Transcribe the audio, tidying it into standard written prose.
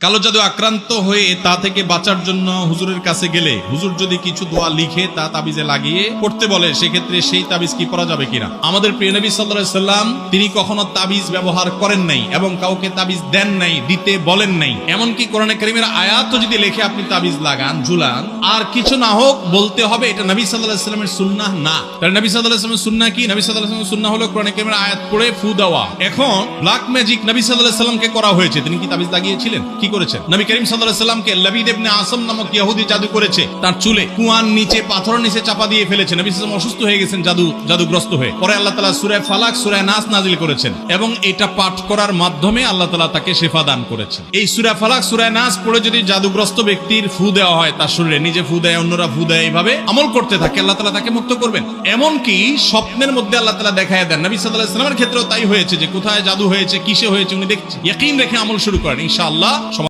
কালো জাদু আক্রান্ত হয়ে তা থেকে বাঁচার জন্য হুজুরের কাছে গেলে হুজুর যদি কিছু দোয়া লিখে তা তাবিজে লাগিয়ে পড়তে বলে, সেক্ষেত্রে সেই তাবিজ কি পড়া যাবে কিনা? আমাদের প্রিয় নবী সাল্লাল্লাহু আলাইহি সাল্লাম তিনি কখনো তাবিজ ব্যবহার করেন নাই এবং কাউকে তাবিজ দেন নাই, দিতে বলেন নাই। এমনকি কোরআনে কারীমের আয়াত যদি লিখে আপনি তাবিজ লাগান, ঝুলান, আর কিছু না হোক বলতে হবে এটা নবী সাল্লাল্লাহু আলাইহি সাল্লামের সুন্নাহ না। তাহলে নবী সাল্লাল্লাহু আলাইহি সাল্লামের সুন্নাহ কি? নবী সাল্লাল্লাহু আলাইহি সাল্লামের সুন্নাহ হলো কোরআনে কারীমের আয়াত পড়ে ফু দেওয়া। এখন ব্ল্যাক ম্যাজিক নবী সাল্লাল্লাহু আলাইহি সাল্লামকে করা হয়েছে, তিনি কি তাবিজ লাগিয়েছিলেন? কি করেছেন? নবী করিম সাল্লাল্লাহু আলাইহি সাল্লামকে লাবিদ ইবনে আসম নামক ইহুদি জাদু করেছে, তার চুলে কুয়ার নিচে পাথরের নিচে চাপা দিয়ে ফেলেছে। নবী সাল্লাল্লাহু আলাইহি ওয়াসাল্লাম অসুস্থ হয়ে গেছেন জাদুগ্রস্ত হয়ে। পরে আল্লাহ তাআলা সূরা ফালাক সূরা নাস নাযিল করেছেন এবং এটা পাঠ করার মাধ্যমে আল্লাহ তাআলা তাকে শিফা দান করেছেন। এই সূরা ফালাক সূরা নাস পড়ে যদি জাদুগ্রস্ত ব্যক্তির ফু দেওয়া হয়, তার শরীরে নিজে ফু দেয়, অন্যরা ফু দেয়, এইভাবে আমল করতে থাকে, আল্লাহ তাআলা তাকে মুক্ত করবেন। এমনকি স্বপ্নের মধ্যে আল্লাহ তাআলা দেখায় দেন। নবী সাল্লাল্লাহু আলাইহি ওয়াসাল্লামের ক্ষেত্রেও তাই হয়েছে যে কোথায় জাদু হয়েছে, কিসে হয়েছে উনি দেখছেন, ইয়াকিন রেখে আমল শুরু করেন, ইনশাআল্লাহ